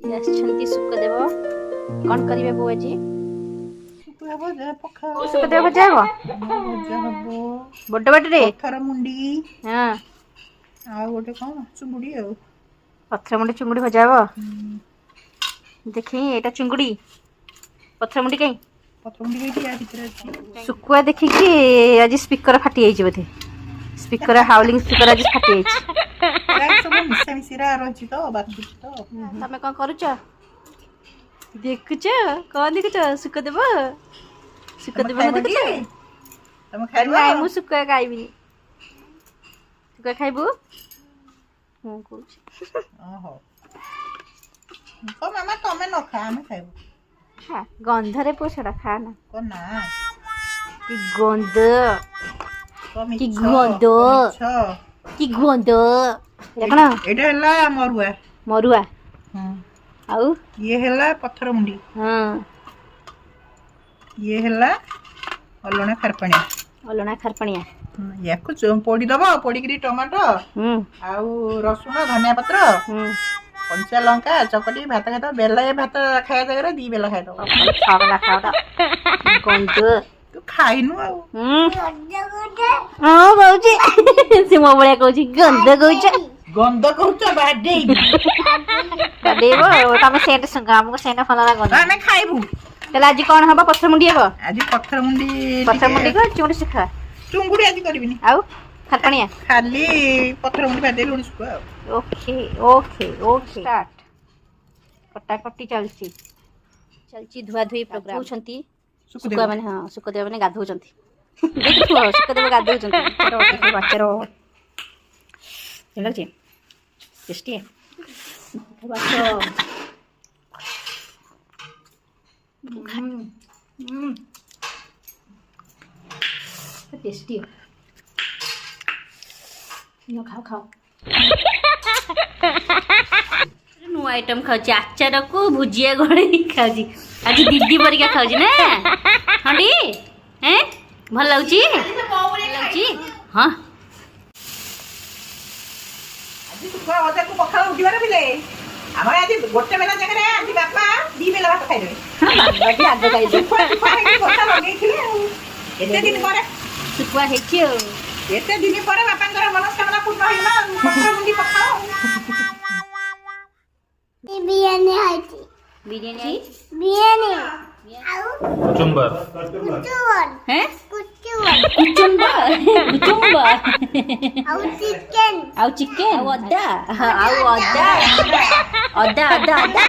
सुखदेव कौन करिवे बो जी सुखदेव भजा हो बड़ बाटे रे पत्थर मुंडी हां आ गोटे कौन चुंगुड़ी आ पत्थर मुंडी चुंगुड़ी भजा हो देखी एटा चुंगुड़ी पत्थर मुंडी कहीं पत्थर मुंडी के या भीतर अछि सुकुआ देखी कि आज स्पीकर फाटी जाई बोथे स्पीकर हाउलिंग स्पीकर आज फाटी जाई सब मिसा मिसिरा रहछि तो बाकी तो तमे कोन करूछ देखुछ कोन देखुछ सुखदेव न देखुछ तमे खाइबो नाइ मु सुकुआ खाइबी सुकुआ खाइबो हूं कहूछ ओहो को मामा तमे न खा हम खाइबो खा गंधरे पोछड़ा खा ना को ना कि गंध कि गंध कि गंध देखना एटा हला मरुआ मरुआ हां आउ ये हला पत्थर मुंडी हां ये हला अलना खरपणिया याको चोम पोडी दबो पोडी करी टमाटो आउ रसुण धनिया पत्र कंचा लंका चकटी भात खातो बेला ए भात खाया जगह दी बेला खातो खावला गंध तू खाइनु आ हां बाऊजी से मो बळिया कहूची गंध कहूछ गंध कहूच बाडे देबो तमे सेट संग हमको सेना फलाला गंध आमे खाइबु तले आज कोन हबा पत्थर मुंडी हबो आज पत्थर मुंडी को चुंगड़ी सिखा चुंगुड़ी आज करबिनी आउ खरपणिया खाली पत्थर मुंडी भादे लुणी सुको ओके ओके ओके स्टार्ट कट्टा कट्टी चलची धुआ धुई प्रोग्राम होछंती सुकुआ माने हां सुकुदेव माने गाधौचंती देखो सुकुदेव गाधौचंती ओके बाचरो लगजे टेस्टी है बाचो टेस्टी है यो खाओ नु आइटम खाऊची आचार को भुजिया गड़े खाऊची आज दीदी परिका खाऊची ना हंडी हैं भल लागुची हां आज सुको ओजा को पखाला उठिबार बिले हमर आज गोटे बेला जगह आज बापा दी बेला भात खाइ देबे बाकी आग खाइ दे कोठा लगेइथिले एते दिन ପରେ सुकुआ हेछि एते दिन ପରେ बापांकर मनस्कामना पूर्ण होइला पत्थर मुंडी पखाओ बिरयानी हाइती बिरयानी आउ कुचुम्बर कुचुवन हैं कुचुवन कुचुम्बा आउ चिकन आउ अद्दा अद्दा